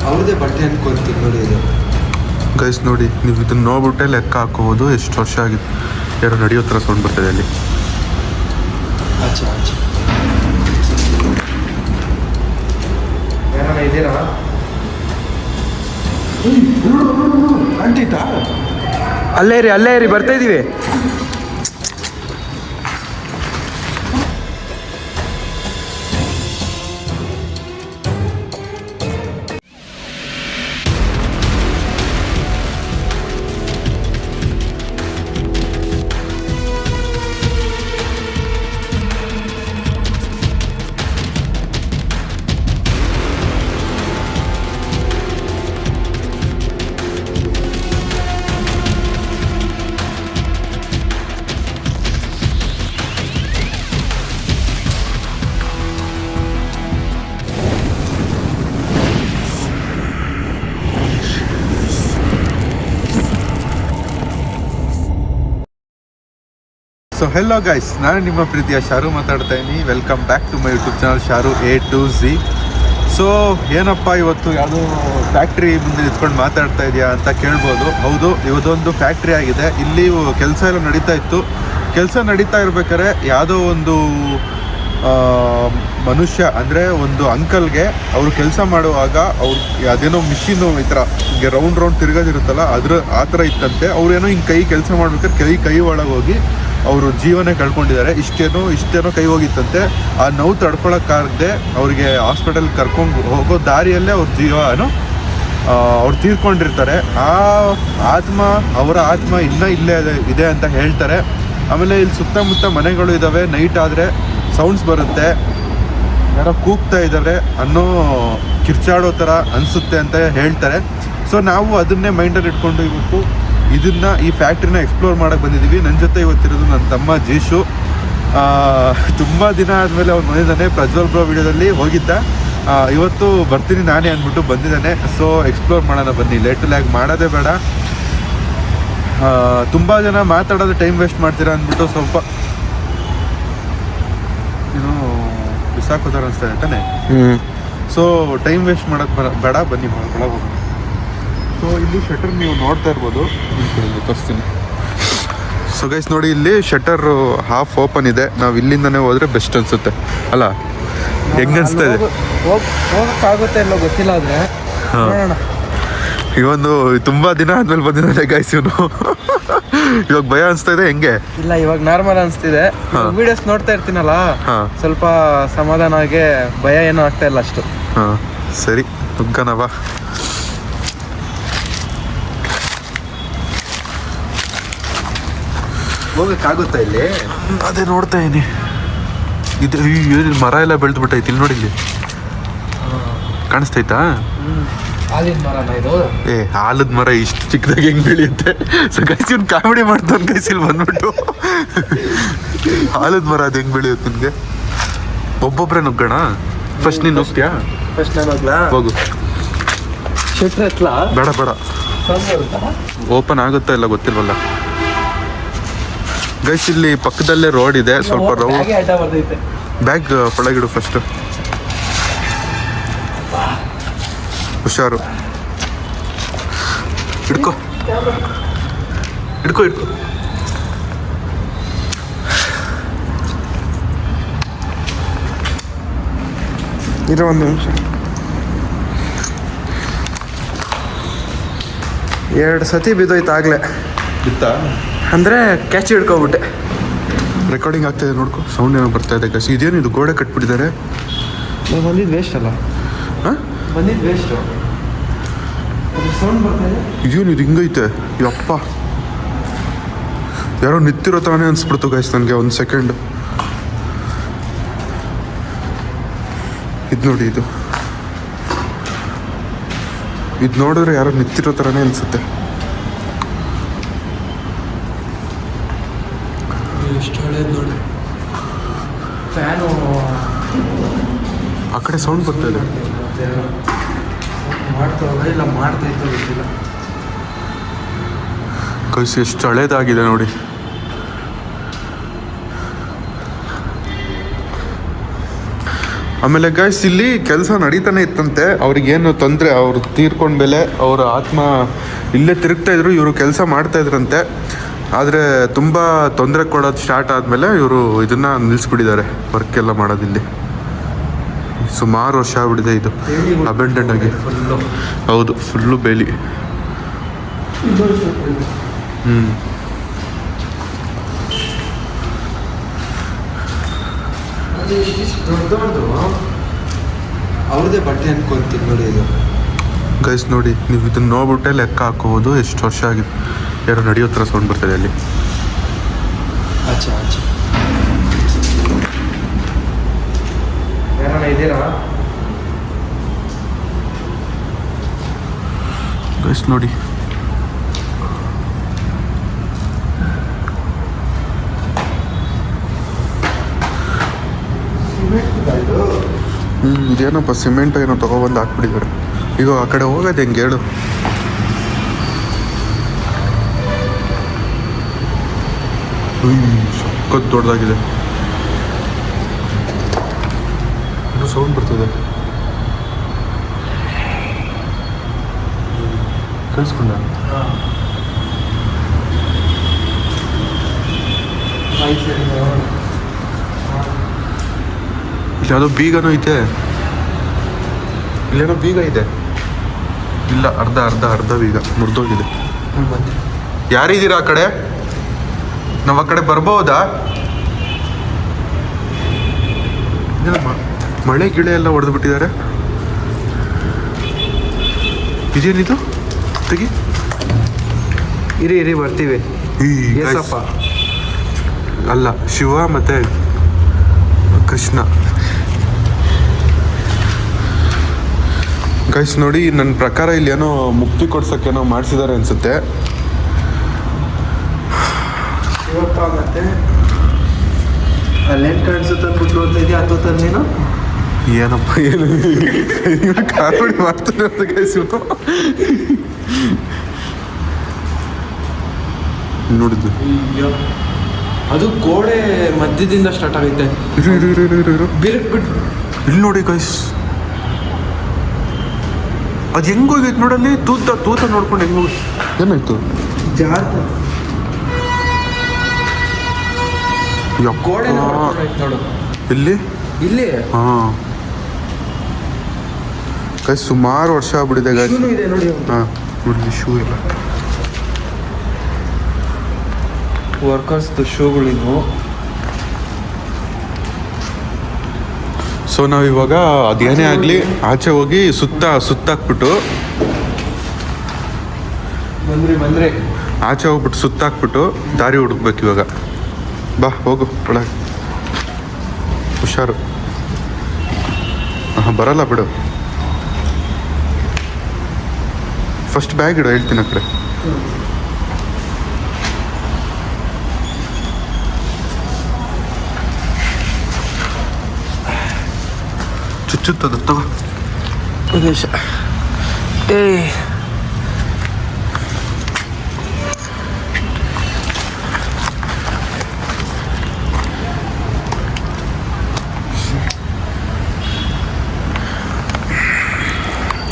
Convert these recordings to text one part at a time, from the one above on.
ಅವ್ರದ್ದೇ ಬಟ್ಟೆ ಅನ್ಕೊಂತೀನಿ ನೋಡಿ ಇದು. ಗೈಸ್ ನೋಡಿ, ನೀವು ಇದನ್ನ ನೋಡ್ಬಿಟ್ಟೆ ಲೆಕ್ಕ ಹಾಕೋಬೋದು ಎಷ್ಟು ವರ್ಷ ಆಗಿದೆ. ಯಾರೋ ನಡೆಯೋ ಥರ ಸೌಂಡ್ ಬರ್ತದೆ ಅಲ್ಲಿ. ಆಚೆ ಆಚೆ ಯಾರನ್ನ ಇದ್ದೀರಾ? ಅಂಟಿತಾ? ಅಲ್ಲೇ ಇರಿ ಬರ್ತಾ ಇದೀವಿ. ಸೊ ಹೆಲೋ ಗೈಸ್, ನಾನು ನಿಮ್ಮ ಪ್ರೀತಿಯ ಶಾರು ಮಾತಾಡ್ತಾ ಇದ್ದೀನಿ. Welcome back to my YouTube channel Sharu A to Z. So ಏನಪ್ಪ ಇವತ್ತು ಯಾವುದೋ ಫ್ಯಾಕ್ಟ್ರಿ ಮುಂದೆ ನಿಂತ್ಕೊಂಡು ಮಾತಾಡ್ತಾ ಇದೆಯಾ ಅಂತ ಕೇಳ್ಬೋದು. ಹೌದು, ಇವತ್ತೊಂದು ಫ್ಯಾಕ್ಟ್ರಿ ಆಗಿದೆ. ಇಲ್ಲಿ ಕೆಲಸ ಎಲ್ಲ ನಡೀತಾ ಇತ್ತು. ಕೆಲಸ ನಡೀತಾ ಇರ್ಬೇಕಾದ್ರೆ ಯಾವುದೋ ಒಂದು ಮನುಷ್ಯ ಅಂದರೆ ಒಂದು ಅಂಕಲ್ಗೆ ಅವರು ಕೆಲಸ ಮಾಡುವಾಗ ಅವ್ರು ಅದೇನೋ ಮಿಷಿನು ಈ ಥರ ರೌಂಡ್ ತಿರ್ಗೋದಿರುತ್ತಲ್ಲ ಆ ಥರ ಇತ್ತಂತೆ. ಅವ್ರೇನೋ ಹಿಂಗೆ ಕೆಲಸ ಮಾಡ್ಬೇಕಾದ್ರೆ ಕೈ ಒಳಗೆ ಹೋಗಿ ಅವರು ಜೀವನ ಕಳ್ಕೊಂಡಿದ್ದಾರೆ. ಇಷ್ಟೇನೋ ಕೈ ಹೋಗಿತ್ತಂತೆ. ಆ ನೋವು ತಡ್ಕೊಳಕ್ಕಾಗದೆ ಅವರಿಗೆ ಹಾಸ್ಪಿಟಲ್ ಕರ್ಕೊಂಡು ಹೋಗೋ ದಾರಿಯಲ್ಲೇ ಅವ್ರ ಜೀವನೋ ಅವ್ರು ತೀರ್ಕೊಂಡಿರ್ತಾರೆ. ಅವರ ಆತ್ಮ ಇನ್ನೂ ಇಲ್ಲೇ ಇದೆ ಅಂತ ಹೇಳ್ತಾರೆ. ಆಮೇಲೆ ಇಲ್ಲಿ ಸುತ್ತಮುತ್ತ ಮನೆಗಳು ಇದ್ದಾವೆ. ನೈಟ್ ಆದರೆ ಸೌಂಡ್ಸ್ ಬರುತ್ತೆ, ಯಾರೋ ಕೂಗ್ತಾ ಇದ್ದಾರೆ ಅನ್ನೋ ಕಿರ್ಚಾಡೋ ಥರ ಅನಿಸುತ್ತೆ ಅಂತ ಹೇಳ್ತಾರೆ. ಸೊ ನಾವು ಅದನ್ನೇ ಮೈಂಡಲ್ಲಿ ಇಟ್ಕೊಂಡು ಇವತ್ತು ಈ ಫ್ಯಾಕ್ಟ್ರಿನ ಎಕ್ಸ್ಪ್ಲೋರ್ ಮಾಡೋಕ್ಕೆ ಬಂದಿದ್ದೀವಿ. ನನ್ನ ಜೊತೆ ಇವತ್ತಿರೋದು ನನ್ನ ತಮ್ಮ ಜೀಶು. ತುಂಬ ದಿನ ಆದಮೇಲೆ ಅವ್ನು ಬಂದಿದ್ದಾನೆ. ಪ್ರಜ್ವಲ್ ಬ್ರೋ ವಿಡಿಯೋದಲ್ಲಿ ಹೋಗಿದ್ದ. ಇವತ್ತು ಬರ್ತೀನಿ ನಾನೇ ಅಂದ್ಬಿಟ್ಟು ಬಂದಿದ್ದಾನೆ. ಸೊ ಎಕ್ಸ್ಪ್ಲೋರ್ ಮಾಡೋಣ ಬನ್ನಿ. ಲೇಟ್ ಲ್ಯಾಗ್ ಮಾಡೋದೇ ಬೇಡ. ತುಂಬ ಜನ ಮಾತಾಡೋದು ಟೈಮ್ ವೇಸ್ಟ್ ಮಾಡ್ತೀರಾ ಅಂದ್ಬಿಟ್ಟು ಸ್ವಲ್ಪ ಏನೋ ಬಿಸಾಕೋತಾರ ಅನಿಸ್ತಾ ಇದೆ ತಾನೆ. ಸೊ ಟೈಮ್ ವೇಸ್ಟ್ ಮಾಡೋದು ಬೇಡ, ಬನ್ನಿ ಒಳಗೆ ಹೋಗೋಣ. ಸೊ ಇಲ್ಲಿ ಶಟರ್ ನೀವು ನೋಡ್ತಾ ಇರ್ಬೋದು, ತೋರಿಸ್ತೀನಿ. ಸೊ ಗೈಸ್ ನೋಡಿ, ಇಲ್ಲಿ ಶಟರ್ ಹಾಫ್ ಓಪನ್ ಇದೆ. ನಾವು ಇಲ್ಲಿಂದನೇ ಹೋದ್ರೆ ಬೆಸ್ಟ್ ಅನ್ಸುತ್ತೆ ಅಲ್ಲ? ಹೆಂಗ ಅನಿಸ್ತಾ ಇದೆ? ಹೋಗಕ್ಕಾಗುತ್ತೆ ಇಲ್ಲ ಗೊತ್ತಿಲ್ಲ. ಆದರೆ ಇವೊಂದು ತುಂಬ ದಿನ ಆದ್ಮೇಲೆ ಬಂದಿದ್ದಾನೆ ಗೈಸ್ ಇವನು. ಇವಾಗ ಭಯ ಅನಿಸ್ತಾ ಇದೆ ಹೆಂಗೆ? ಇಲ್ಲ, ಇವಾಗ ನಾರ್ಮಲ್ ಅನಿಸ್ತಿದೆ. ವಿಡಿಯೋಸ್ ನೋಡ್ತಾ ಇರ್ತೀನಲ್ಲ, ಸ್ವಲ್ಪ ಸಮಾಧಾನ ಆಗಿ ಭಯ ಏನೂ ಆಗ್ತಾ ಇಲ್ಲ ಅಷ್ಟು. ಹಾಂ ಸರಿ, ನುಗ್ಗನವಾ. ಹೋಗಕ್ಕಾಗುತ್ತಾ ಇಲ್ಲಿ? ಅದೇ ನೋಡ್ತಾ ಇದೀನಿ. ಇದು ಮರ ಎಲ್ಲ ಬೆಳೆದ್ಬಿಟ್ಟೈತಿ. ಇಲ್ಲಿ ನೋಡಿ, ಇಲ್ಲಿ ಕಾಣಿಸ್ತೈತಾ? ಆಲಿನ ಮರನ ಇದು? ಆಲದ ಮರ ಇಷ್ಟು ಚಿಕ್ಕದಾಗಿ ಹೆಂಗ್ ಬೆಳೆಯುತ್ತೆ? ಸೊ ಗೈಸ್ ಇವ್ನು ಕಾಮಿಡಿ ಮಾಡ್ತಾನೆ ಗೈಸ್ ಇಲ್ಲಿ ಬಂದ್ಬಿಟ್ಟು. ಆಲದ ಮರ ಅದು ಹೆಂಗ್ ಬೆಳೆಯುತ್ತೆ ನಿನ್ಗೆ? ಒಬ್ಬೊಬ್ರೆ ನುಗ್ಗೋಣ. ಫಸ್ಟ್ ನೀನು ನುಗ್ತೀಯಾ? ಫಸ್ಟ್ ನಾನು ಹೋಗ್ಲಾ? ಹೋಗು. ಶೆಟ್ರ್ ಎತ್ಲಾ? ಬೇಡ ಓಪನ್ ಆಗುತ್ತಾ ಇಲ್ಲ ಗೊತ್ತಿಲ್ವಲ್ಲ ಗೈಸ್. ಇಲ್ಲಿ ಪಕ್ಕದಲ್ಲೇ ರೋಡ್ ಇದೆ. ಸ್ವಲ್ಪ ಬ್ಯಾಗ್ ಒಳಗಿಡು ಫಸ್ಟ್. ಹುಷಾರು, ಹಿಡ್ಕೋ. ಇರೋ ಒಂದು ನಿಮಿಷ. 2 ಸತಿ ಬಿದ್ದೋಯ್ತು ಆಗಲೇ. ಬಿತ್ತಾ? ಅಂದರೆ ಕ್ಯಾಚ್ ಹಿಡ್ಕೊಬಿಟ್ಟೆ. ರೆಕಾರ್ಡಿಂಗ್ ಆಗ್ತಾಯಿದೆ ನೋಡ್ಕೊ. ಸೌಂಡ್ ಏನೋ ಬರ್ತಾ ಇದೆ ಗೈಸ್. ಇದೇನು ಇದು ಗೋಡೆ ಕಟ್ಬಿಟ್ಟಿದ್ದಾರೆ? ಬಂದಿದ್ದು ವೇಸ್ಟ್ ಅಲ್ಲ? ಹಾಂ, ಬಂದಿದ್ದು ವೇಸ್ಟು. ಸೌಂಡ್ ಬರ್ತಾ ಇದೆ. ಇದೇನು ಇದು ಹಿಂಗೈತೆ? ಯಪ್ಪ, ಯಾರೋ ನಿಂತಿರೋ ಥರನೇ ಅನಿಸ್ಬಿಡ್ತು ಗೈಸ್ ನನಗೆ. ಒಂದು ಸೆಕೆಂಡ್ ಇದು ನೋಡಿ, ಇದು ನೋಡಿದ್ರೆ ಯಾರೋ ನಿಂತಿರೋ ಥರನೇ ಅನಿಸುತ್ತೆ. ಎಷ್ಟು ಹಳೇದು ನೋಡಿ. ಫ್ಯಾನು ಆ ಕಡೆ ಸೌಂಡ್ ಬರ್ತಾ ಇದೆ. ಮಾಡ್ತೈತೆ ಗೊತ್ತಿಲ್ಲ. ಕೈಸಿ ಎಷ್ಟು ಹಳೇದಾಗಿದೆ ನೋಡಿ. ಆಮೇಲೆ ಗೈಸ್ ಇಲ್ಲಿ ಕೆಲಸ ನಡೀತಾನೆ ಇತ್ತಂತೆ. ಅವ್ರಿಗೇನು ತೊಂದರೆ, ಅವ್ರು ತೀರ್ಕೊಂಡ್ಮೇಲೆ ಅವರ ಆತ್ಮ ಇಲ್ಲೇ ತಿರುಗ್ತಾ ಇದ್ರು, ಇವರು ಕೆಲಸ ಮಾಡ್ತಾ ಇದ್ರಂತೆ. ಆದರೆ ತುಂಬ ತೊಂದರೆ ಕೊಡೋದು ಸ್ಟಾರ್ಟ್ ಆದಮೇಲೆ ಇವರು ಇದನ್ನು ನಿಲ್ಲಿಸ್ಬಿಟ್ಟಿದ್ದಾರೆ, ವರ್ಕ್ ಎಲ್ಲ ಮಾಡೋದಿಲ್ಲಿ. ಸುಮಾರು ವರ್ಷ ಆಗ್ಬಿಟ್ಟಿದೆ ಇದು ಅಬೆಂಡೆಂಟ್ ಆಗಿ. ಹೌದು, ಫುಲ್ಲು ಬೇಲಿ. ಅವ್ರದ್ದೇ ಬಟ್ಟೆ ಅನ್ಕೊಂತೀನಿ ನೋಡಿ ಇದು. ಗೈಸ್ ನೋಡಿ, ನೀವು ಇದನ್ನ ನೋಡ್ಬಿಟ್ಟೆ ಲೆಕ್ಕ ಹಾಕೋಬೋದು ಎಷ್ಟು ವರ್ಷ ಆಗಿದೆ. ಯಾರೋ ನಡೆಯೋ ಥರ ಸೌಂಡ್ ಬರ್ತದೆ ಅಲ್ಲಿ. ಆಚೆ ಯಾರಣ್ಣ ಇದ್ದೀರಾ? ಗೈಸ್ ನೋಡಿ, ಇದೇನಪ್ಪ ಸಿಮೆಂಟ್ ಏನೋ ತಗೊಬಂದು ಹಾಕ್ಬಿಟ್ಟಿದ್ದಾರೆ. ಈಗ ಆ ಕಡೆ ಹೋಗೋದು ಹೆಂಗೆ ಹೇಳು? ಸಖತ್ ದೊಡ್ಡದಾಗಿದೆ. ಏನೋ ಸೌಂಡ್ ಬರ್ತದೆ. ಕಳಿಸ್ಕೊಂಡ ಇಲ್ಲಿ ಯಾವುದೋ ಬೀಗನೂ ಐತೆ. ಇಲ್ಲೇನೋ ಬೀಗ ಇದೆ. ಇಲ್ಲ, ಅರ್ಧ ಬೀಗ ಮುರಿದೋಗಿದೆ. ಯಾರಿದ್ದೀರಾ ಆ ಕಡೆ? ನಾವು ಆ ಕಡೆ ಬರ್ಬೋದಾ? ಮಳೆ ಗಿಳೆ ಎಲ್ಲ ಹೊಡೆದು ಬಿಟ್ಟಿದ್ದಾರೆ. ಇದೇನಿದು? ತೆಗಿ. ಇರಿ ಬರ್ತೀವಿ. ಏಸಪ್ಪ ಅಲ್ಲ, ಶಿವ ಮತ್ತೆ ಕೃಷ್ಣ. ಗೈಸ್ ನೋಡಿ, ನನ್ನ ಪ್ರಕಾರ ಇಲ್ಲಿ ಏನೋ ಮುಕ್ತಿ ಕೊಡ್ಸೋಕ್ಕೇನೋ ಮಾಡಿಸಿದ್ದಾರೆ ಅನ್ಸುತ್ತೆ. ಶಿವಪ್ಪ ಮತ್ತೆ ಅಲ್ಲೇನು ಕಾಣಿಸುತ್ತೆ ಅಂದ್ಬಿಟ್ಟು ನೋಡ್ತಾ ಇದೆಯಾ? ಹತ್ತೋತಾರ ನೀನು? ಏನಪ್ಪ ಏನು ಕಾಮಿಡಿ ಮಾಡ್ತಾನೆ ಅಂತ ಗೈಸ್. ನೋಡಿದ್ದು ಅದು ಗೋಡೆ ಮಧ್ಯದಿಂದ ಸ್ಟಾರ್ಟ್ ಆಗೈತೆ. ಇರು ಬಿರುಕ್ಬಿಟ್ಟು ಇಲ್ಲಿ ನೋಡಿ ಗೈಸ್, ಅದು ಹೆಂಗೋಗೈತೆ ನೋಡಲ್ಲಿ. ತೂತ ನೋಡ್ಕೊಂಡು ಹೆಂಗೋಗ. ಏನಾಯ್ತು? ಜಾರ್ತ ಗೋಡೆ ನೋಡು. ಇಲ್ಲಿ ಹಾಂ ಗೈಸ್, ಸುಮಾರು ವರ್ಷ ಆಗ್ಬಿಟ್ಟಿದೆ ಗೈಸ್. ಇದೆ ನೋಡಿ. ಹಾಂ ನೋಡಿ, ಶೂ ಇಲ್ಲ. ವರ್ಕರ್ಸ್ದು ಶೂಗಳಿದ್ವು. ಸೊ ನಾವಿವಾಗ ಅದೇನೇ ಆಗಲಿ ಆಚೆ ಹೋಗಿ ಸುತ್ತಾಕ್ಬಿಟ್ಟು ಬಂದ್ರಿ ಆಚೆ ಹೋಗ್ಬಿಟ್ಟು ಸುತ್ತಾಕ್ಬಿಟ್ಟು ದಾರಿ ಹುಡುಕ್ಬೇಕು ಇವಾಗ. ಬಾ ಹೋಗು ಒಳಗೆ. ಹುಷಾರು. ಹಾಂ, ಬರಲ್ಲ ಬಿಡು. ಫಸ್ಟ್ ಬ್ಯಾಗ್ ಇಡು, ಹೇಳ್ತೀನಿ ಆ ಕಡೆ. ಚುಚ್ಚುತ್ತದ ತಗೋ. ನಿಮಿಷ.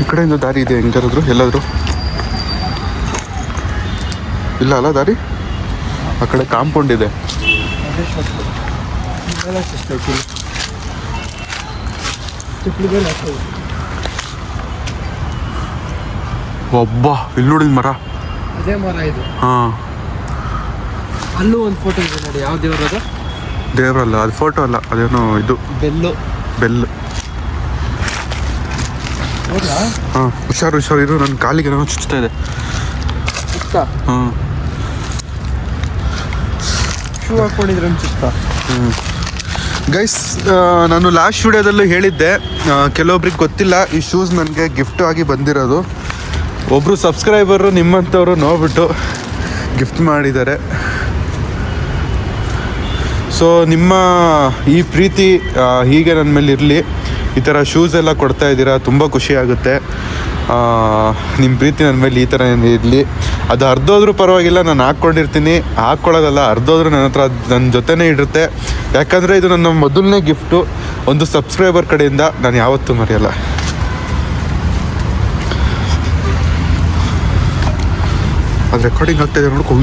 ಈ ಕಡೆಯಿಂದ ದಾರಿ ಇದೆ ಹೆಂಗಾದ್ರು ಎಲ್ಲಾದರೂ? ಇಲ್ಲ ಅಲ್ಲ ದಾರಿ? ಆ ಕಡೆ ಕಾಂಪೌಂಡ್ ಇದೆ. ಒಬ್ಬ ಇಲ್ಲಿ ನೋಡಿದ ಮರ. ಅದೇ ಮರ ಇದು. ಹಾಂ, ಅಲ್ಲೂ ಒಂದು ಫೋಟೋ ಇದೆ ನೋಡಿ. ಯಾವ ದೇವರದು? ದೇವರಲ್ಲ ಅದು, ಫೋಟೋ ಅಲ್ಲ, ಅದೇನೋ ಇದು ಬೆಲ್ಲು. ಹಾಂ, ಹುಷಾರು ಇರು. ನನ್ನ ಕಾಲಿಗೆ ಏನೋ ಚುಚ್ತಾ ಇದೆ. ಹಾಂ, ಶೂ ಹಾಕೊಂಡಿದ್ರೆ ಅನ್ಸುತ್ತಾ? ಗೈಸ್, ನಾನು ಲಾಸ್ಟ್ ವಿಡಿಯೋದಲ್ಲೂ ಹೇಳಿದ್ದೆ, ಕೆಲವೊಬ್ರಿಗೆ ಗೊತ್ತಿಲ್ಲ, ಈ ಶೂಸ್ ನನಗೆ ಗಿಫ್ಟ್ ಆಗಿ ಬಂದಿರೋದು. ಒಬ್ಬರು ಸಬ್ಸ್ಕ್ರೈಬರು ನಿಮ್ಮಂಥವ್ರು ನೋಡ್ಬಿಟ್ಟು ಗಿಫ್ಟ್ ಮಾಡಿದ್ದಾರೆ. ಸೊ ನಿಮ್ಮ ಈ ಪ್ರೀತಿ ಹೀಗೆ ನನ್ನ ಮೇಲೆ ಇರಲಿ. ಈ ಥರ ಶೂಸ್ ಎಲ್ಲ ಕೊಡ್ತಾ ಇದ್ದೀರಾ, ತುಂಬ ಖುಷಿ ಆಗುತ್ತೆ. ನಿಮ್ಮ ಪ್ರೀತಿ ನನ್ನ ಮೇಲೆ ಈ ಥರ ಇರಲಿ. ಅದು ಅರ್ಧೋದ್ರೂ ಪರವಾಗಿಲ್ಲ, ನಾನು ಹಾಕ್ಕೊಂಡಿರ್ತೀನಿ. ಹಾಕ್ಕೊಳ್ಳೋದಲ್ಲ, ಅರ್ಧೋದ್ರೂ ನನ್ನ ಹತ್ರ ನನ್ನ ಜೊತೆನೇ ಇರುತ್ತೆ. ಯಾಕಂದರೆ ಇದು ನನ್ನ ಮೊದಲನೇ ಗಿಫ್ಟು ಒಂದು ಸಬ್ಸ್ಕ್ರೈಬರ್ ಕಡೆಯಿಂದ, ನಾನು ಯಾವತ್ತೂ ಮರೆಯಲ್ಲ. ಅದು ರೆಕಾರ್ಡಿಂಗ್ ಆಗ್ತಾಯಿದೆ ನೋಡ್ಕೊ.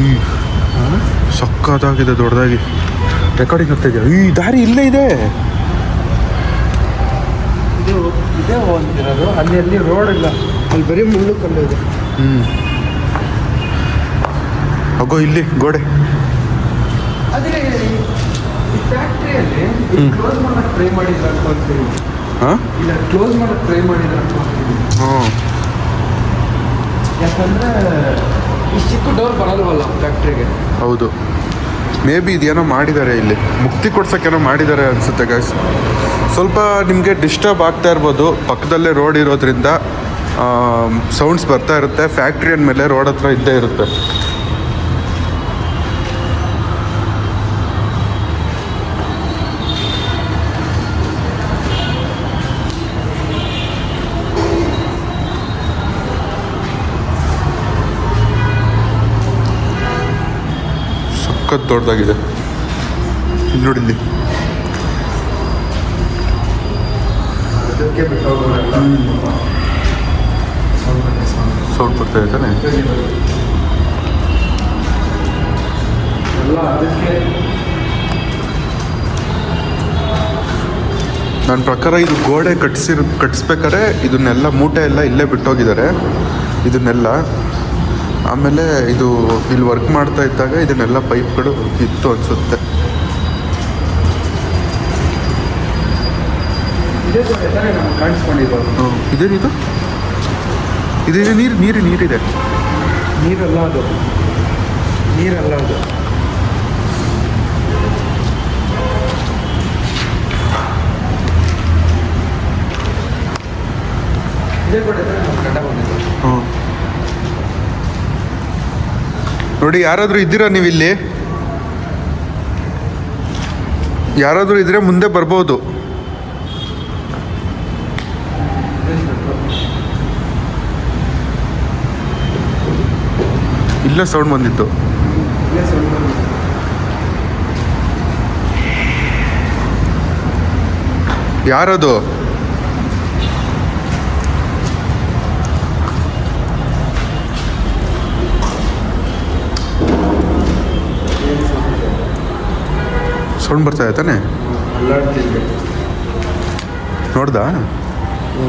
ಸಕ್ಕತ್ತಾಗಿದೆ, ದೊಡ್ಡದಾಗಿ ರೆಕಾರ್ಡಿಂಗ್ ಆಗ್ತಾಯಿದೆ. ಈ ದಾರಿ ಇಲ್ಲೇ ಇದೆ. ಇದು ಇದೇ ಹೋಗ್ತಿರೋದು, ಅಲ್ಲಿ ರೋಡ್ ಇಲ್ಲ, ಅಲ್ಲಿ ಬರೀ ಮುಳ್ಳು ಕಲ್ಲು ಇದೆ. ಅಗೋ ಇಲ್ಲಿ ಗೋಡೆ. ಆದರೆ ಈ ಫ್ಯಾಕ್ಟ್ರಿಯಲ್ಲಿ ಕ್ಲೋಸ್ ಮಾಡೋಕ್ಕೆ ಟ್ರೈ ಮಾಡಿದ್ರು ಅನ್ಕೊಳ್ತೀವಿ. ಹಾಂ, ಇಲ್ಲ ಕ್ಲೋಸ್ ಮಾಡೋಕ್ಕೆ ಟ್ರೈ ಮಾಡಿದ್ರು ಅನ್ಕೊಳ್ತೀವಿ. ಹಾಂ, ಯಾಕಂದರೆ ಈ ಚಿಕ್ಕ ಡೋರ್ ಬರಲ್ವಲ್ಲ ಫ್ಯಾಕ್ಟ್ರಿಗೆ. ಹೌದು. ಮೇ ಬಿ ಇದೇನೋ ಮಾಡಿದ್ದಾರೆ, ಇಲ್ಲಿ ಮುಕ್ತಿ ಕೊಡ್ಸೋಕ್ಕೇನೋ ಮಾಡಿದ್ದಾರೆ ಅನಿಸುತ್ತೆ ಗೈಸ್. ಸ್ವಲ್ಪ ನಿಮಗೆ ಡಿಸ್ಟರ್ಬ್ ಆಗ್ತಾ ಇರ್ಬೋದು, ಪಕ್ಕದಲ್ಲೇ ರೋಡ್ ಇರೋದ್ರಿಂದ ಸೌಂಡ್ಸ್ ಬರ್ತಾ ಇರುತ್ತೆ. ಫ್ಯಾಕ್ಟ್ರಿ ಅಂದಮೇಲೆ ರೋಡ್ ಹತ್ರ ಇದ್ದೇ ಇರುತ್ತೆ. ಸಖತ್ ದೊಡ್ಡದಾಗಿದೆ. ಇಲ್ಲಿ ನೋಡಿ, ಇಲ್ಲಿ ಸೌಂಡ್ ಬರ್ತಾ ಇದೆ ತಾನೆ. ನನ್ನ ಪ್ರಕಾರ ಇದು ಗೋಡೆ ಕಟ್ಸ್ಬೇಕಾದ್ರೆ ಇದನ್ನೆಲ್ಲ ಮೂಟೆ ಎಲ್ಲ ಇಲ್ಲೇ ಬಿಟ್ಟೋಗಿದ್ದಾರೆ, ಇದನ್ನೆಲ್ಲ. ಆಮೇಲೆ ಇದು ಇಲ್ಲಿ ವರ್ಕ್ ಮಾಡ್ತಾ ಇದ್ದಾಗ ಇದನ್ನೆಲ್ಲ ಪೈಪ್ಗಳು ಇತ್ತು ಅನಿಸುತ್ತೆ. ಇದೇನಿದು? ಇದೇನು ನೀರಿದೆ. ನೀರಲ್ಲ ಅದು. ಇದೇ ಕೂಡ ಗಡ್ಡ ಬಂದಿದೆ. ಹ್ಞೂ ನೋಡಿ, ಯಾರಾದರೂ ಇದ್ದೀರಾ ನೀವು ಇಲ್ಲಿ? ಯಾರಾದರೂ ಇದ್ರೆ ಮುಂದೆ ಬರ್ಬೋದು. ಇಲ್ಲೇ ಸೌಂಡ್ ಬಂದಿತ್ತು. ಯಾರದು? ಸೌಂಡ್ ಬರ್ತಾ ಇದೆ ತಾನೆ? ನೋಡ್ದಾ?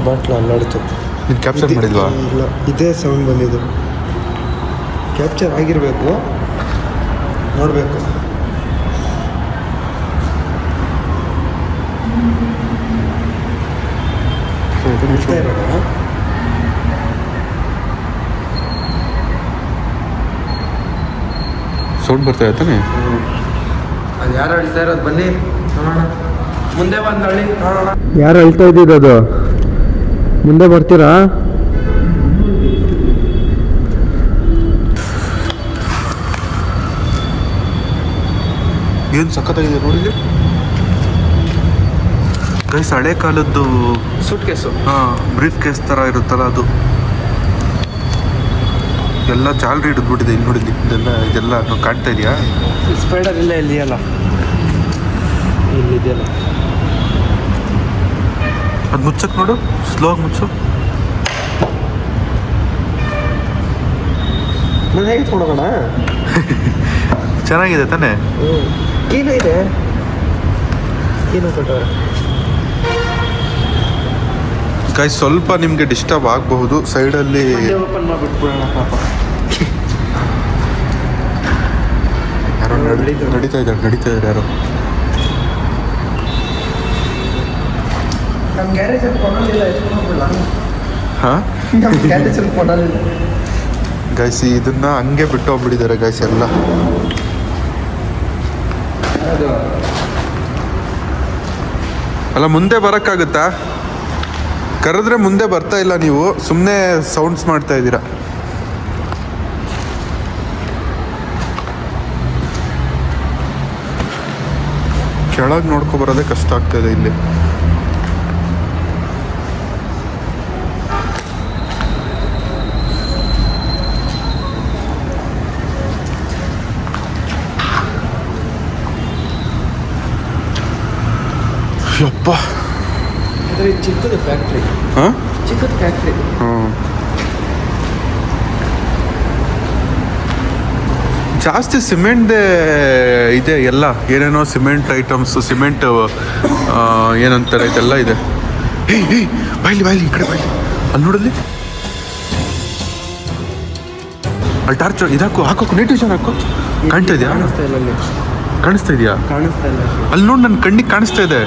ಬಾಟ್ಲು ಅಲ್ಲಾಡ್ತು. ನೀನು ಕ್ಯಾಪ್ಚರ್ ಮಾಡಿಲ್ವಾ? ಇಲ್ಲ, ಇದೇ ಸೌಂಡ್ ಬಂದಿದ್ದು. ಕ್ಯಾಪ್ಚರ್ ಆಗಿರಬೇಕು, ನೋಡಬೇಕು. ಸೌಂಡ್ ಬರ್ತಾ ಇದೆ ತಾನೆ? ಅದು ಯಾರು ಅಳ್ತಾ ಇರೋದು? ಬನ್ನಿ ನೋಡೋಣ. ಮುಂದೆ ಬಂದು ಹಳ್ಳಿ ನೋಡೋಣ. ಯಾರು ಅಳ್ತಾ ಇದ್ದಿದ್ದು? ಮುಂದೆ ಬರ್ತೀರಾ? ಏನು ಸಖತ್ತಾಗಿದೆ ನೋಡಿಲಿ ಗೈಸ್. ಹಳೆ ಕಾಲದ್ದು ಸೂಟ್ ಕೇಸು. ಹಾಂ, ಬ್ರೀಫ್ ಕೇಸ್ ಥರ ಇರುತ್ತಲ್ಲ ಅದು. ಎಲ್ಲ ಜಾಲರಿ ಹಿಡಿದ್ಬಿಟ್ಟಿದೆ. ಇಲ್ಲಿ ನೋಡಿದ್ವಿ, ಇದೆಲ್ಲ ಕಾಣ್ತಾ ಇದೆಯಾ? ಸ್ಪೈಡರ್ ಇಲ್ಲ ಇಲ್ಲಿಯಲ್ಲ, ಇಲ್ಲಿದೆಯಲ್ಲ. ಅದು ಮುಚ್ಚಕ್ಕೆ ನೋಡು, ಸ್ಲೋ ಆಗಿ ಮುಚ್ಚು. ನಾನು ಹೇಗೆ ತೊಗೊಂಡೋಗೋಣ? ಚೆನ್ನಾಗಿದೆ ತಾನೆ? ಕೀನು ಇದೆ, ಕೀನು ಕೊಟ್ಟವ್ರೆ. ಗೈಸ್ ಸ್ವಲ್ಪ ನಿಮಗೆ ಡಿಸ್ಟರ್ಬ್ ಆಗಬಹುದು ಸೈಡಲ್ಲಿ. ಓಪನ್ ಮಾಡಿಬಿಟ್ಬಿಡೋಣ ಪಾಪ. ಯಾರೋ ನಡೀತಾ ಇದ್ದಾರೆ ಯಾರೋ. ನಮ್ಮ ಗ್ಯಾರೇಜಲ್ಲಿ ಕೊಡೋದಿಲ್ಲ, ಎತ್ಕೊಂಡ್ಬಿಡಲ್ಲ. ಹಾಂ, ನಮ್ಮ ಗ್ಯಾರೇಜಲ್ಲಿ ಕೊಡೋದಿಲ್ಲ ಗೈಸ್. ಇದನ್ನ ಹಂಗೆ ಬಿಟ್ಟು ಹೋಗ್ಬಿಟ್ಟಿದ್ದಾರೆ ಗೈಸ್ ಎಲ್ಲ. ಅಲ್ಲ, ಮುಂದೆ ಬರೋಕ್ಕಾಗುತ್ತಾ? ಕರೆದ್ರೆ ಮುಂದೆ ಬರ್ತಾ ಇಲ್ಲ, ನೀವು ಸುಮ್ಮನೆ ಸೌಂಡ್ಸ್ ಮಾಡ್ತಾ ಇದ್ದೀರಾ. ಕೆಳಗೆ ನೋಡ್ಕೊ ಬರೋದೇ ಕಷ್ಟ ಆಗ್ತಾಯಿದೆ ಇಲ್ಲಿ. ಯಪ್ಪ. ಅಂದರೆ ಚಿಕ್ಕದ ಫ್ಯಾಕ್ಟ್ರಿ, ಹಾಂ ಚಿಕ್ಕದ ಫ್ಯಾಕ್ಟ್ರಿ. ಹಾಂ, ಜಾಸ್ತಿ ಸಿಮೆಂಟ್ದೇ ಇದೆ ಎಲ್ಲ, ಏನೇನೋ ಸಿಮೆಂಟ್ ಐಟಮ್ಸ್, ಸಿಮೆಂಟ್ ಏನಂತಾರೆ ಇದೆಲ್ಲ ಇದೆ. ಏಯ್ ಬಾಯ್ಲಿ ಈ ಕಡೆ ಬಾಯ್ಲಿ, ಅಲ್ಲಿ ನೋಡಲ್ಲಿ ಅಲ್ಲಿ ಟಾರ್ಚ್ ಇದಾಕು, ಹಾಕೋಕು ನೈಟ್ರೇಷನ್ ಹಾಕು. ಕಾಣ್ತಾ ಇದೆಯಾ? ಕಾಣಿಸ್ತಾ ಇಲ್ಲ ಅಲ್ಲಿ. ಕಾಣಿಸ್ತಾ ಇದೆಯಾ? ಕಾಣಿಸ್ತಾ ಇಲ್ಲ ಅಲ್ಲಿ ನೋಡಿ, ನನ್ನ ಕಣ್ಣಿಗೆ ಕಾಣಿಸ್ತಾ ಇದೆ.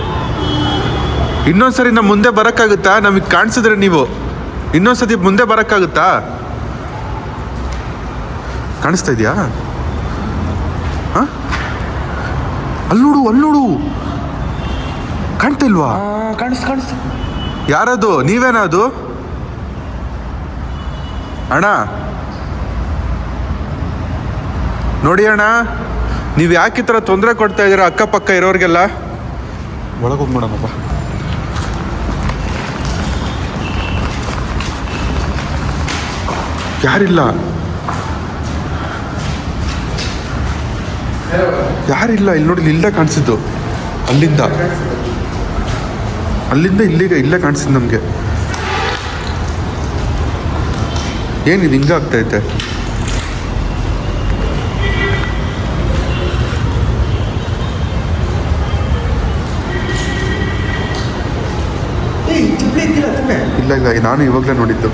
ಇನ್ನೊಂದ್ಸರಿ ನಮ್ಮ ಮುಂದೆ ಬರೋಕ್ಕಾಗುತ್ತಾ? ನಮಗೆ ಕಾಣಿಸಿದ್ರೆ ನೀವು ಇನ್ನೊಂದ್ಸತಿ ಮುಂದೆ ಬರೋಕ್ಕಾಗುತ್ತಾ? ಕಾಣಿಸ್ತಾ ಇದೆಯಾ? ಹಾಂ, ಅಲ್ಲಿ ನೋಡು ಕಾಣ್ತಾ ಇಲ್ವಾ? ಕಾಣಿಸ್ತು. ಯಾರದು? ನೀವೇನಾ ಅದು? ಅಣ್ಣ ನೋಡಿ ಅಣ್ಣ, ನೀವು ಯಾಕೆ ಈ ಥರ ತೊಂದರೆ ಕೊಡ್ತಾ ಇದ್ದೀರಾ ಅಕ್ಕಪಕ್ಕ ಇರೋರಿಗೆಲ್ಲ? ಒಳಗೆ ಹೋಗ್ಬಿಡೋಣಪ್ಪ. ಯಾರಿಲ್ಲ ಇಲ್ಲಿ ನೋಡಿ, ಇಲ್ಲೇ ಕಾಣಿಸಿದ್ದು. ಅಲ್ಲಿಂದ ಇಲ್ಲೇ ಕಾಣಿಸಿದ್ದು ನಮಗೆ. ಏನಿದು ಹಿಂಗೆ ಆಗ್ತೈತೆ? ಇಲ್ಲ ನಾನು ಇವಾಗಲೇ ನೋಡಿದ್ದು.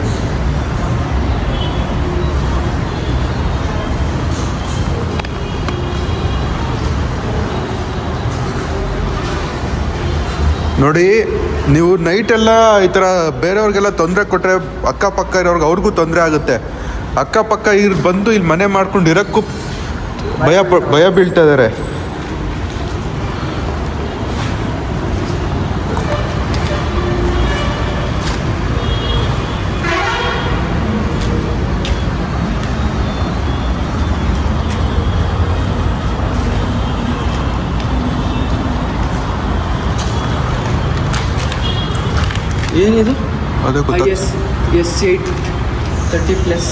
ನೋಡಿ, ನೀವು ನೈಟೆಲ್ಲ ಈ ಥರ ಬೇರೆಯವ್ರಿಗೆಲ್ಲ ತೊಂದರೆ ಕೊಟ್ಟರೆ ಅಕ್ಕಪಕ್ಕ ಇರೋರ್ಗೆ ಅವ್ರಿಗೂ ತೊಂದರೆ ಆಗುತ್ತೆ. ಅಕ್ಕಪಕ್ಕ ಬಂದು ಇಲ್ಲಿ ಮನೆ ಮಾಡ್ಕೊಂಡು ಇರೋಕ್ಕೂ ಭಯ ಬೀಳ್ತಾ ಇದ್ದಾರೆ. ಏನಿದು? ಅದೇ ಗೊತ್ತಾ? S830+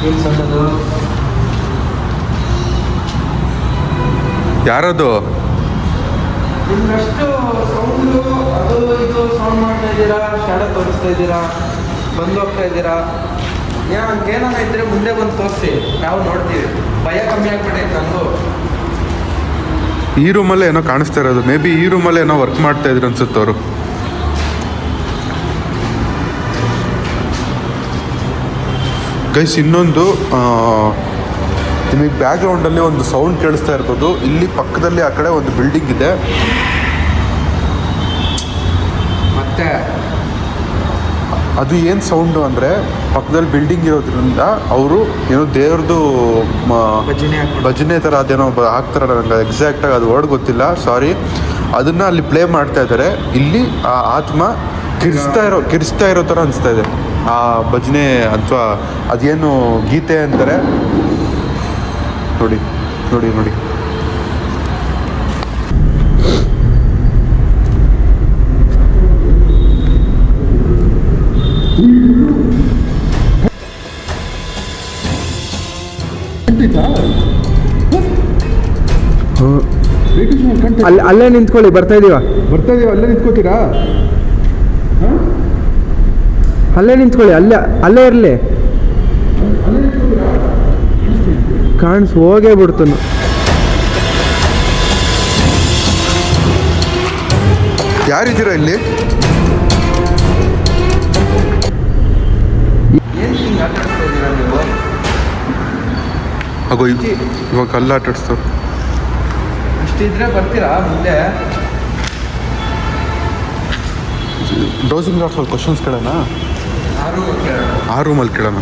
ಏನು ಸಣ್ಣದು? ಯಾರದು? ನಿಮ್ಗಷ್ಟು ಸೌಂಡು ಅದು ಇದು ಸೌಂಡ್ ಮಾಡ್ತಾ ಇದ್ದೀರಾ, ಶಾಡೋ ತೋರಿಸ್ತಾ ಇದ್ದೀರಾ, ಬಂದು ಹೋಗ್ತಾ ಇದ್ದೀರಾ. ಹಂಗೇನೋ ಇದ್ರೆ ಮುಂದೆ ಬಂದು ತೋರಿಸಿ, ನಾವು ನೋಡ್ತೀವಿ. ಭಯ ಕಮ್ಮಿ ಆಗ್ಬಿಟ್ಟೈತೆ ನನಗೂ. ಈ ರೂಮಲ್ಲೇ ಏನೋ ಕಾಣಿಸ್ತಾ ಇರೋದು. ಮೇ ಬಿ ಈ ರೂಮಲ್ಲೇ ಏನೋ ವರ್ಕ್ ಮಾಡ್ತಾ ಇದ್ರು ಅನ್ಸುತ್ತೆ ಅವರು. ಗೈಸ್, ಇನ್ನೊಂದು ನಿಮಗೆ ಬ್ಯಾಕ್ಗ್ರೌಂಡಲ್ಲಿ ಒಂದು ಸೌಂಡ್ ಕೇಳಿಸ್ತಾ ಇರ್ಬೋದು. ಇಲ್ಲಿ ಪಕ್ಕದಲ್ಲಿ ಆ ಕಡೆ ಒಂದು ಬಿಲ್ಡಿಂಗ್ ಇದೆ. ಮತ್ತೆ ಅದು ಏನು ಸೌಂಡು ಅಂದರೆ, ಪಕ್ಕದಲ್ಲಿ ಬಿಲ್ಡಿಂಗ್ ಇರೋದ್ರಿಂದ ಅವರು ಏನೋ ದೇವ್ರದ್ದು ಭಜನೆ ಥರ ಅದೇನೋ ಹಾಕ್ತಾರೆ. ನನಗೆ ಎಕ್ಸಾಕ್ಟಾಗಿ ಅದು ವರ್ಡ್ ಗೊತ್ತಿಲ್ಲ, ಸಾರಿ. ಅದನ್ನು ಅಲ್ಲಿ ಪ್ಲೇ ಮಾಡ್ತಾ ಇದ್ದಾರೆ. ಇಲ್ಲಿ ಆ ಆತ್ಮ ಕಿರಿಸ್ತಾ ಇರೋ ಥರ ಅನಿಸ್ತಾ ಇದೆ. ಆ ಭಜನೆ ಅಥವಾ ಅದೇನು ಗೀತೆ ಅಂತಾರೆ ನೋಡಿ. ಅಲ್ಲೇ ನಿಂತ್ಕೊಳ್ಳಿ, ಬರ್ತಾ ಇದೀವ. ಅಲ್ಲೇ ನಿಂತ್ಕೋತೀರಾ? ಅಲ್ಲೇ ನಿಂತ್ಕೊಳ್ಳಿ, ಅಲ್ಲೇ ಇರಲಿ. ಹೋಗೇ ಬಿಡ್ತು. ಯಾರಿದ್ದೀರಾ ಇಲ್ಲಿ? ಹಾಗೋ ಇವಾಗ ಕಲ್ಲ ಆಟಾಡಿಸ್ತಾವ. ಅಷ್ಟಿದ್ರೆ ಬರ್ತೀರಾ ಮುಂದೆ? ಡೋಸಿಂಗ್ ಲಾಟ್ ಸ್ವಲ್ಪ ಕ್ವಶನ್ಸ್ ಕೇಳೋಣ. ಆ ರೂಮಲ್ಲಿ ಕೇಳೋಣ.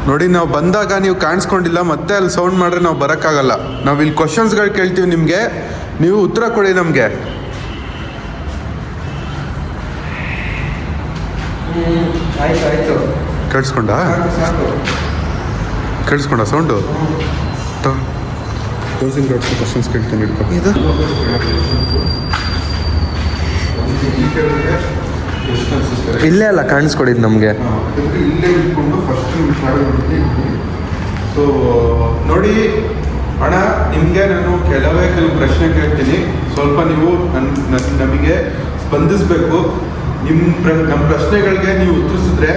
ನೋಡಿ, ನಾವು ಬಂದಾಗ ನೀವು ಕಾಣಿಸ್ಕೊಂಡಿಲ್ಲ, ಮತ್ತೆ ಅಲ್ಲಿ ಸೌಂಡ್ ಮಾಡಿದ್ರೆ ನಾವು ಬರೋಕ್ಕಾಗಲ್ಲ. ನಾವು ಇಲ್ಲಿ ಕ್ವಶನ್ಸ್ಗಳು ಕೇಳ್ತೀವಿ ನಿಮಗೆ, ನೀವು ಉತ್ತರ ಕೊಡಿ ನಮಗೆ. ಆಯ್ತು. ಕೇಳಿಸ್ಕೊಂಡ ಸೌಂಡು? ಕ್ಲೋಸಿಂಗ್ ಕ್ವಶನ್ಸ್ ಕೇಳ್ತೀನಿ. ಹಿಡ್ಕೊ. ಕೇಳಿದ್ರೆ ಎಷ್ಟು ಅನಿಸುತ್ತೆ? ಇಲ್ಲೇ ಅಲ್ಲ ಕಾಣಿಸ್ಕೊಡಿದ್ದು ನಮಗೆ. ಅದಕ್ಕೆ ಇಲ್ಲೇ ಇಟ್ಕೊಂಡು ಫಸ್ಟ್ ಶಾಲೆ ಸೊ ನೋಡಿ ಅಣ್ಣ, ನಿಮಗೆ ನಾನು ಕೆಲವು ಪ್ರಶ್ನೆ ಕೇಳ್ತೀನಿ. ಸ್ವಲ್ಪ ನೀವು ನಮಗೆ ಸ್ಪಂದಿಸಬೇಕು. ನಮ್ಮ ಪ್ರಶ್ನೆಗಳಿಗೆ ನೀವು ಉತ್ತರಿಸಿದ್ರೆ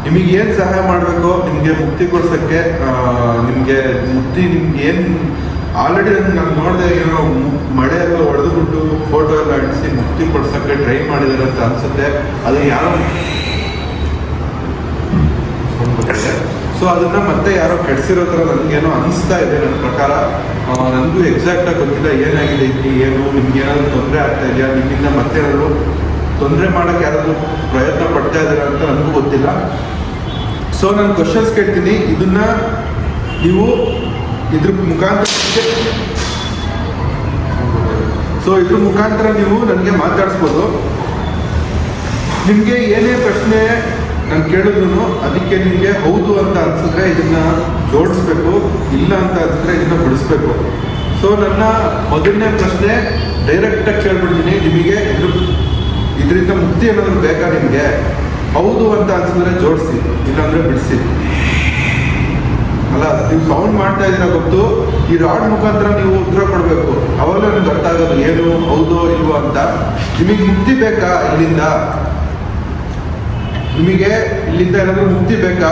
ನಿಮಗೆ ಏನು ಸಹಾಯ ಮಾಡಬೇಕು, ನಿಮಗೆ ಮುಕ್ತಿ ಕೊಡ್ಸೋಕ್ಕೆ, ನಿಮಗೆ ಏನು ಆಲ್ರೆಡಿ ನಾನು ನೋಡಿದೆ, ಏನೋ ಮಳೆ ಎಲ್ಲ ಹೊಡೆದುಬಿಟ್ಟು ಫೋಟೋ ಎಲ್ಲ ಅಡಿಸಿ ಮುಕ್ತಿ ಕೊಡ್ಸೋಕ್ಕೆ ಟ್ರೈ ಮಾಡಿದ್ದಾರೆ ಅಂತ ಅನಿಸುತ್ತೆ. ಅದು ಯಾರೋ ಸೊ ಅದನ್ನು ಮತ್ತೆ ಯಾರೋ ಕೆಡಿಸಿರೋ ಥರ ನನಗೇನೋ ಅನಿಸ್ತಾ ಇದೆ. ನನ್ನ ಪ್ರಕಾರ ನನಗೂ ಎಕ್ಸಾಕ್ಟಾಗಿ ಗೊತ್ತಿಲ್ಲ ಏನಾಗಿದೆ ಇಲ್ಲಿ, ಏನು ನಿಮ್ಗೆ ಏನಾದರೂ ತೊಂದರೆ ಆಗ್ತಾ ಇದೆಯಾ, ನಿಮ್ಮಿಂದ ಮತ್ತೇನಾದರೂ ತೊಂದರೆ ಮಾಡೋಕ್ಕೆ ಯಾರಾದರೂ ಪ್ರಯತ್ನ ಪಡ್ತಾ ಇದ್ದೀರಾ ಅಂತ ನನಗೂ ಗೊತ್ತಿಲ್ಲ. ಸೊ ನಾನು ಕ್ವಶನ್ಸ್ ಕೇಳ್ತೀನಿ, ಇದನ್ನು ನೀವು ಇದ್ರ ಮುಖಾಂತರ ನೀವು ನನಗೆ ಮಾತಾಡಿಸ್ಬೋದು. ನಿಮಗೆ ಏನೇ ಪ್ರಶ್ನೆ ನಾನು ಕೇಳಿದ್ರು ಅದಕ್ಕೆ ನಿಮಗೆ ಹೌದು ಅಂತ ಅನಿಸಿದ್ರೆ ಇದನ್ನು ಜೋಡಿಸ್ಬೇಕು, ಇಲ್ಲ ಅಂತ ಅನಿಸಿದ್ರೆ ಇದನ್ನು ಬಿಡಿಸ್ಬೇಕು. ಸೊ ನನ್ನ ಮೊದಲನೇ ಪ್ರಶ್ನೆ ಡೈರೆಕ್ಟಾಗಿ ಕೇಳ್ಬಿಡ್ತೀನಿ, ನಿಮಗೆ ಇದರಿಂದ ಮುಕ್ತಿ ಏನಾದರೂ ಬೇಕಾ? ನಿಮಗೆ ಹೌದು ಅಂತ ಅನಿಸಿದ್ರೆ ಜೋಡಿಸಿ, ಇಲ್ಲಾಂದರೆ ಬಿಡಿಸಿ. ಅಲ್ಲ, ನೀವು ಸೌಂಡ್ ಮಾಡ್ತಾ ಇದ್ದೀರಾ ಗೊತ್ತು, ಈ ರಾಡ್ ಮುಖಾಂತರ ನೀವು ಉತ್ತರ ಕೊಡಬೇಕು. ಅವಾಗ ನನಗೆ ಅರ್ಥ ಆಗೋದು ಏನು ಹೌದೋ ಇಲ್ವೋ ಅಂತ. ನಿಮಗೆ ಮುಕ್ತಿ ಬೇಕಾ? ಇಲ್ಲಿಂದ ನಿಮಗೆ ಇಲ್ಲಿಂದ ಏನಾದರೂ ಮುಕ್ತಿ ಬೇಕಾ?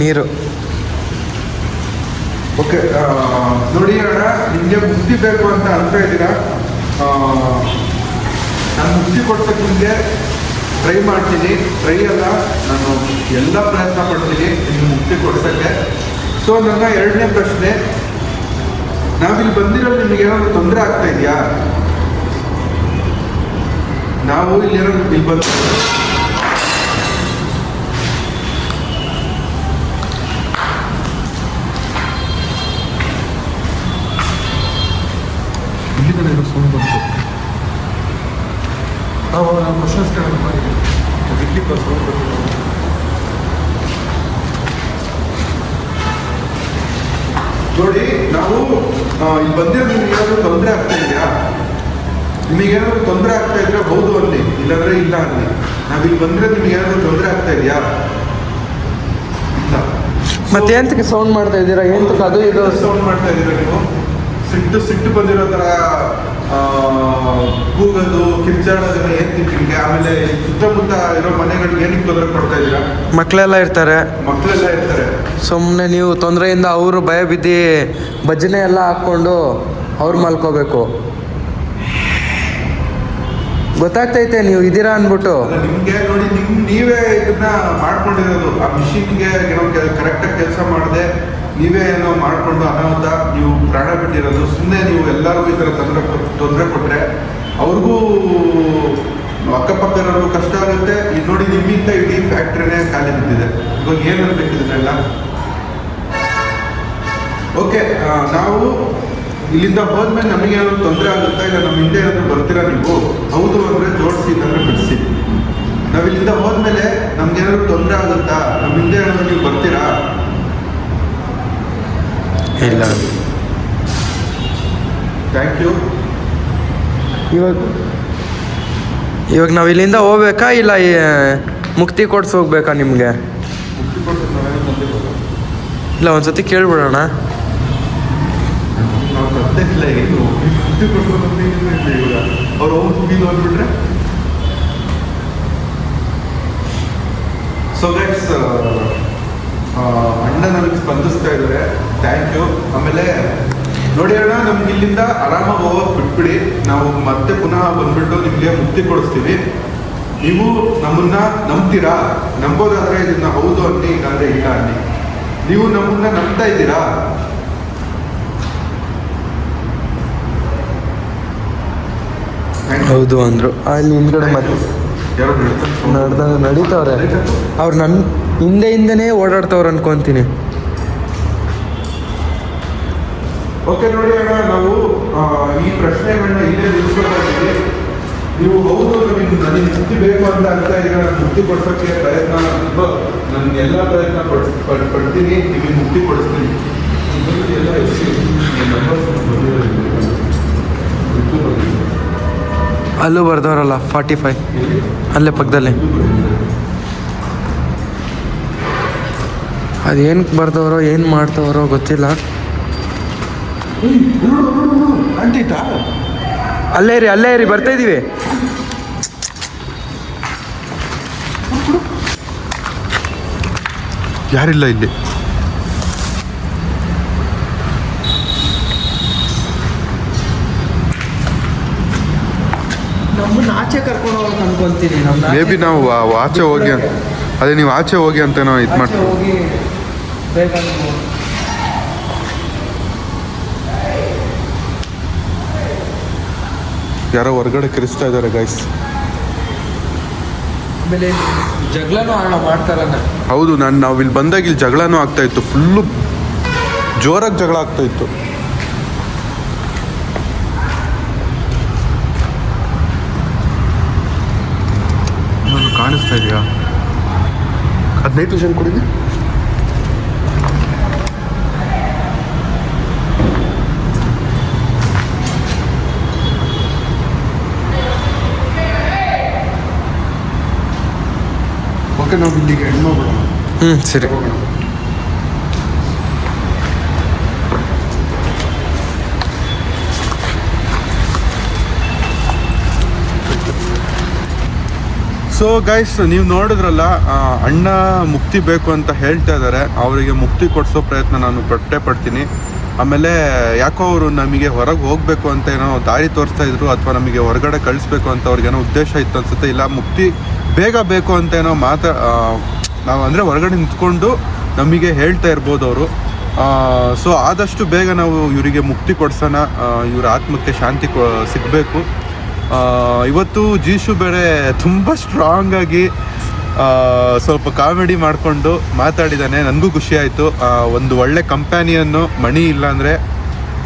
ನೀರು ಓಕೆ. ನೋಡಿ ಅಣ್ಣ, ನಿಮಗೆ ಮುಕ್ತಿ ಬೇಕು ಅಂತ ಅಂತ ಇದ್ದೀರಾ. ನಾನು ಮುಕ್ತಿ ಕೊಡ್ಸೋಕ್ಕೆ ನಿಮಗೆ ಟ್ರೈ ಮಾಡ್ತೀನಿ. ಟ್ರೈ ಅಲ್ಲ, ನಾನು ಎಲ್ಲ ಪ್ರಯತ್ನ ಪಡ್ತೀನಿ ನಿಮಗೆ ಮುಕ್ತಿ ಕೊಡ್ಸೋಕ್ಕೆ. ಸೊ ನನ್ನ ಎರಡನೇ ಪ್ರಶ್ನೆ, ನಾವಿಲ್ಲಿ ಬಂದಿರೋದು ನಿಮಗೆ ಏನಾದರೂ ತೊಂದರೆ ಆಗ್ತಾ ಇದೆಯಾ? ನಾವು ಇಲ್ಲಿ ಬಂದು ಇಲ್ಲಿಂದ ಸೌಂಡ್ ಬಂತು. ನಾವು ಕ್ವಶನ್ಸ್ ಕೇಳೋದು ಸೌಂಡ್ ಬಂತು. ನೋಡಿ, ನಾವು ಇಲ್ಲಿ ಬಂದಿರೋದು ನಿಮಗೆ ಏನಾದರೂ ತೊಂದರೆ ಆಗ್ತಾ ಇದೆಯಾ? ನಿಮಗೇನಾದರೂ ತೊಂದರೆ ಆಗ್ತಾ ಇದ್ರೆ ಹೌದು ಅನ್ನಿ, ಇಲ್ಲಾಂದ್ರೆ ಇಲ್ಲ ಅನ್ನಿ. ನಾವಿಲ್ಲಿ ಬಂದಿರೋದು ನಿಮಗೆ ಏನಾದರೂ ತೊಂದರೆ ಆಗ್ತಾ ಇದೆಯಾ? ಇಲ್ಲ. ಮತ್ತೆ ಎಂತಕ್ಕೆ ಸೌಂಡ್ ಮಾಡ್ತಾ ಇದ್ದೀರಾ? ಎಂತಕ್ಕೆ ಅದು ಇದು ಸೌಂಡ್ ಮಾಡ್ತಾ ಇದ್ದೀರಾ ನೀವು? ಸಿಟ್ಟು ಬಂದಿರೋ ಥರ ಕೂಗೋದು, ಕಿರ್ಚಾಡೋದನ್ನ ಏನು ತಿಂಗಳಿಗೆ. ಆಮೇಲೆ ಸುತ್ತಮುತ್ತ ಇರೋ ಮನೆಗಳಿಗೆ ಏನಕ್ಕೆ ತೊಂದರೆ ಕೊಡ್ತಾ ಇದ್ದೀರಾ? ಮಕ್ಕಳೆಲ್ಲ ಇರ್ತಾರೆ. ಸುಮ್ಮನೆ ನೀವು ತೊಂದರೆಯಿಂದ ಅವರು ಭಯ ಬಿದ್ದು ಭಜನೆ ಎಲ್ಲ ಹಾಕ್ಕೊಂಡು ಅವ್ರು ಮಲ್ಕೋಬೇಕು. ಗೊತ್ತಾಗ್ತೈತೆ ನೀವು ಇದ್ದೀರಾ ಅಂದ್ಬಿಟ್ಟು. ನಿಮಗೆ ನೋಡಿ, ನೀವೇ ಇದನ್ನ ಮಾಡ್ಕೊಂಡಿರೋದು. ಆ ಮಿಷಿನ್ಗೆ ಏನೋ ಕರೆಕ್ಟಾಗಿ ಕೆಲಸ ಮಾಡದೆ ನೀವೇ ಏನೋ ಮಾಡಿಕೊಂಡು ಅನಾಹುತ ನೀವು ಪ್ರಾಣ ಬಿಟ್ಟಿರೋದು. ಸುಮ್ಮನೆ ನೀವು ಎಲ್ಲರಿಗೂ ಈ ಥರ ತೊಂದರೆ ಕೊಟ್ಟರೆ ಅವ್ರಿಗೂ ಅಕ್ಕಪಕ್ಕ ಇರೋರ್ಗೂ ಕಷ್ಟ ಆಗುತ್ತೆ. ಈಗ ನೋಡಿ, ನಿಮ್ಮಿಂದ ಇಡೀ ಫ್ಯಾಕ್ಟ್ರಿನೇ ಖಾಲಿ ಬಿದ್ದಿದೆ. ಇವಾಗ ಏನು ಅನ್ಬೇಕಿದನ್ನೆಲ್ಲ. ಓಕೆ, ನಾವು ಇಲ್ಲಿಂದ ಹೋದ್ಮೇಲೆ ನಮಗೇನಾದ್ರು ತೊಂದರೆ ಆಗುತ್ತಾ? ಇಲ್ಲ ನಮ್ಮ ಹಿಂದೆ ಏನಾದರೂ ಬರ್ತೀರಾ ನೀವು? ಹೌದು ಅಂದರೆ ಜೋಡಿಸಿ, ಇಲ್ಲಾಂದರೆ ಬಿಡಿಸಿ. ನಾವು ಇಲ್ಲಿಂದ ಹೋದ್ಮೇಲೆ ನಮ್ಗೇನಾದ್ರು ತೊಂದರೆ ಆಗುತ್ತಾ? ನಮ್ಮ ಹಿಂದೆ ಏನಾದರೂ ನೀವು ಬರ್ತೀರಾ? ಇಲ್ಲ. Thank you. ಇವಾಗ ನಾವು ಇಲ್ಲಿಂದ ಹೋಗ್ಬೇಕಾ ಇಲ್ಲ ಮುಕ್ತಿ ಕೊಡ್ಸಿ ಹೋಗ್ಬೇಕಾ ನಿಮಗೆ? ಇಲ್ಲ, ಒಂದ್ಸತಿ ಕೇಳ್ಬಿಡೋಣ. ಅವ್ರು ಹೋಗ್ಬಿಟ್ರೆ ಸೊ ಗೈಸ್, ಅಣ್ಣ ನನಗೆ ಸ್ಪಂದಿಸ್ತಾ ಇದ್ದಾರೆ. Thank you. ಆಮೇಲೆ ನೋಡಿ ಅಣ್ಣ, ನಮ್ಗೆ ಇಲ್ಲಿಂದ ಆರಾಮಾಗಿ ಹೋಗೋಕೆ ಬಿಟ್ಬಿಡಿ. ನಾವು ಮತ್ತೆ ಪುನಃ ಬಂದ್ಬಿಟ್ಟು ನಿಮಗೆ ಮುಕ್ತಿ ಕೊಡಿಸ್ತೀವಿ. ನೀವು ನಮ್ಮನ್ನ ನಂಬ್ತೀರಾ? ನಂಬೋದಾದ್ರೆ ಇದನ್ನ ಹೌದು ಅನ್ನಿ, ಇಲ್ಲಾಂದ್ರೆ ಇಲ್ಲ ಅನ್ನಿ. ನೀವು ನಮ್ಮನ್ನ ನಂಬ್ತಾ ಇದ್ದೀರಾ? ಹೌದು ಅಂದರು. ಅಲ್ಲಿ ಹಿಂದ್ಗಡೆ ಮತ್ತೆ ನಡೀತವ್ರೆ. ಅವ್ರು ನನ್ನ ಹಿಂದೆನೇ ಓಡಾಡ್ತವ್ರು ಅನ್ಕೊಂತೀನಿ. ಓಕೆ ನೋಡಿ ಅಣ್ಣ, ನಾವು ಈ ಪ್ರಶ್ನೆಗಳನ್ನ ಇಲ್ಲೇ ನಿಲ್ಲಿಸ್ಬೇಕಾಗಿದೆ. ನೀವು ಹೌದು ನನಗೆ ಮುಕ್ತಿ ಬೇಕು ಅಂತ ಅಂತ ಈಗ ನಾನು ಮುಕ್ತಿ ಕೊಡ್ಸೋಕ್ಕೆ ಪ್ರಯತ್ನ ನನ್ನ ಎಲ್ಲ ಪ್ರಯತ್ನ ಪಡ್ತೀನಿ, ನಿಮಗೆ ಮುಕ್ತಿ ಕೊಡಿಸ್ತೀನಿ. ಎಲ್ಲ ಅಲ್ಲೂ ಬರ್ದವ್ರಲ್ಲ 45 ಅಲ್ಲೇ ಪಕ್ಕದಲ್ಲಿ. ಅದೇನು ಬರ್ದವ್ರೋ ಏನು ಮಾಡ್ತವ್ರೋ ಗೊತ್ತಿಲ್ಲ. ಅಂಟಿತಾ ಅಲ್ಲೇ ರೀ ಬರ್ತಾ ಇದೀವಿ. ಯಾರಿಲ್ಲ ಇಲ್ಲಿ. ನಮ್ಮನ್ನ ಆಚೆ ಕರ್ಕೊಂಡು ಹೋಗಕ್ಕೆ ಅನ್ಕೊಂತೀನಿ. ಮೇ ಬಿ ನಾವು ಆಚೆ ಹೋಗಿ, ಅದೇ ನೀವು ಆಚೆ ಹೋಗಿ ಅಂತ ನಾವು ಇದು ಮಾಡ್ತೀವಿ. ಹೋಗಿ ಬೇಗ ಯಾರೋ ಹೊರಗಡೆ ಕಿರಿಸ್ತಾ ಇದ್ದಾರೆ ಗೈಸ್. ಆಮೇಲೆ ಜಗಳನೂ ಮಾಡ್ತಾರಲ್ಲ. ಹೌದು, ನಾವು ಇಲ್ಲಿ ಬಂದಾಗ ಇಲ್ಲಿ ಜಗಳನೂ ಆಗ್ತಾ ಇತ್ತು, ಫುಲ್ಲು ಜೋರಾಗಿ ಜಗಳ ಆಗ್ತಾ ಇತ್ತು. ನಾನು ಕಾಣಿಸ್ತಾ ಇದೆಯಾ? 15 ಜನ ಕೊಡಿದೆ. ಓಕೆ, ನಾವು ಇಲ್ಲಿಗೆ ಎಂಡ್ ಮಾಡೋಣ. ಸರಿ. ಸೊ ಗೈಸ್, ನೀವು ನೋಡಿದ್ರಲ್ಲ, ಅಣ್ಣ ಮುಕ್ತಿ ಬೇಕು ಅಂತ ಹೇಳ್ತಾ ಇದ್ದಾರೆ. ಅವರಿಗೆ ಮುಕ್ತಿ ಕೊಡಿಸೋ ಪ್ರಯತ್ನ ನಾನು ಪಡ್ತೀನಿ. ಆಮೇಲೆ ಯಾಕೋ ಅವರು ನಮಗೆ ಹೊರಗೆ ಹೋಗಬೇಕು ಅಂತ ಏನೋ ದಾರಿ ತೋರಿಸ್ತಾ ಇದ್ರು, ಅಥವಾ ನಮಗೆ ಹೊರಗಡೆ ಕಳಿಸ್ಬೇಕು ಅಂತ ಅವ್ರಿಗೇನೋ ಉದ್ದೇಶ ಇತ್ತು ಅನ್ಸುತ್ತೆ. ಇಲ್ಲ, ಮುಕ್ತಿ ಬೇಗ ಬೇಕು ಅಂತ ಏನೋ ನಾವು ಅಂದರೆ ಹೊರಗಡೆ ನಿಂತ್ಕೊಂಡು ನಮಗೆ ಹೇಳ್ತಾ ಇರ್ಬೋದು ಅವರು. ಸೊ ಆದಷ್ಟು ಬೇಗ ನಾವು ಇವರಿಗೆ ಮುಕ್ತಿ ಕೊಡ್ಸೋಣ, ಇವರ ಆತ್ಮಕ್ಕೆ ಶಾಂತಿ ಸಿಗಬೇಕು. ಇವತ್ತು ಜೀಶು ಬೇರೆ ತುಂಬ ಸ್ಟ್ರಾಂಗಾಗಿ ಸ್ವಲ್ಪ ಕಾಮಿಡಿ ಮಾಡಿಕೊಂಡು ಮಾತಾಡಿದ್ದಾನೆ. ನನಗೂ ಖುಷಿ ಆಯಿತು. ಒಂದು ಒಳ್ಳೆ ಕಂಪ್ಯಾನಿಯನ್ನು, ಮಣಿ ಇಲ್ಲಾಂದರೆ,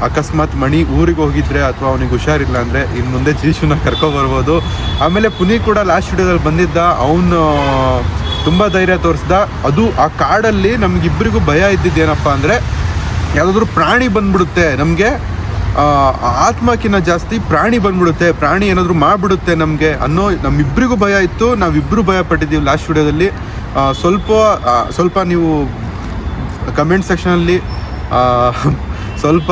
ಅಕಸ್ಮಾತ್ ಮಣಿ ಊರಿಗೆ ಹೋಗಿದ್ರೆ ಅಥವಾ ಅವನಿಗೆ ಹುಷಾರಿಲ್ಲ ಅಂದರೆ ಇನ್ನು ಮುಂದೆ ಜೀಶುನ ಕರ್ಕೊಬರ್ಬೋದು. ಆಮೇಲೆ ಪುನೀತ್ ಕೂಡ ಲಾಸ್ಟ್ ವಿಡಿಯೋದಲ್ಲಿ ಬಂದಿದ್ದ, ಅವನು ತುಂಬ ಧೈರ್ಯ ತೋರಿಸ್ದ. ಅದು ಆ ಕಾಡಲ್ಲಿ ನಮಗಿಬ್ಬರಿಗೂ ಭಯ ಇದ್ದಿದ್ದೇನಪ್ಪ ಅಂದರೆ, ಯಾವುದಾದ್ರೂ ಪ್ರಾಣಿ ಬಂದ್ಬಿಡುತ್ತೆ, ನಮಗೆ ಆತ್ಮಕ್ಕಿಂತ ಜಾಸ್ತಿ ಪ್ರಾಣಿ ಬಂದ್ಬಿಡುತ್ತೆ, ಪ್ರಾಣಿ ಏನಾದರೂ ಮಾಡಿಬಿಡುತ್ತೆ ನಮಗೆ ಅನ್ನೋ ನಮ್ಮಿಬ್ಬರಿಗೂ ಭಯ ಇತ್ತು. ನಾವಿಬ್ಬರು ಭಯ ಪಟ್ಟಿದ್ದೀವಿ ಲಾಸ್ಟ್ ವಿಡಿಯೋದಲ್ಲಿ. ಸ್ವಲ್ಪ ನೀವು ಕಮೆಂಟ್ ಸೆಕ್ಷನಲ್ಲಿ ಸ್ವಲ್ಪ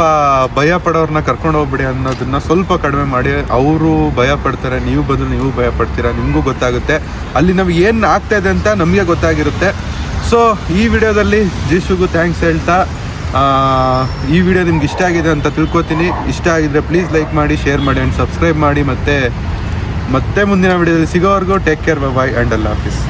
ಭಯ ಪಡೋರನ್ನ ಕರ್ಕೊಂಡು ಹೋಗ್ಬಿಡಿ ಅನ್ನೋದನ್ನು ಸ್ವಲ್ಪ ಕಡಿಮೆ ಮಾಡಿ. ಅವರು ಭಯ ಪಡ್ತಾರೆ, ನೀವು ಬಂದರೂ ನೀವು ಭಯ ಪಡ್ತೀರಾ, ನಿಮಗೂ ಗೊತ್ತಾಗುತ್ತೆ. ಅಲ್ಲಿ ನಾವು ಏನು ಆಗ್ತಾ ಇದೆ ಅಂತ ನಮಗೆ ಗೊತ್ತಾಗಿರುತ್ತೆ. ಸೊ ಈ ವಿಡಿಯೋದಲ್ಲಿ ಜೀಶುಗೂ ಥ್ಯಾಂಕ್ಸ್ ಹೇಳ್ತಾ, ಈ ವಿಡಿಯೋ ನಿಮ್ಗೆ ಇಷ್ಟ ಆಗಿದೆ ಅಂತ ತಿಳ್ಕೊತೀನಿ. ಇಷ್ಟ ಆಗಿದ್ರೆ ಪ್ಲೀಸ್ ಲೈಕ್ ಮಾಡಿ, ಶೇರ್ ಮಾಡಿ ಆ್ಯಂಡ್ ಸಬ್ಸ್ಕ್ರೈಬ್ ಮಾಡಿ. ಮತ್ತೆ ಮುಂದಿನ ವಿಡಿಯೋದಲ್ಲಿ ಸಿಗೋವರೆಗೂ ಟೇಕ್ ಕೇರ್, ಬೈ ಆ್ಯಂಡ್ ಅಲ್ಲ ಆಫೀಸ್.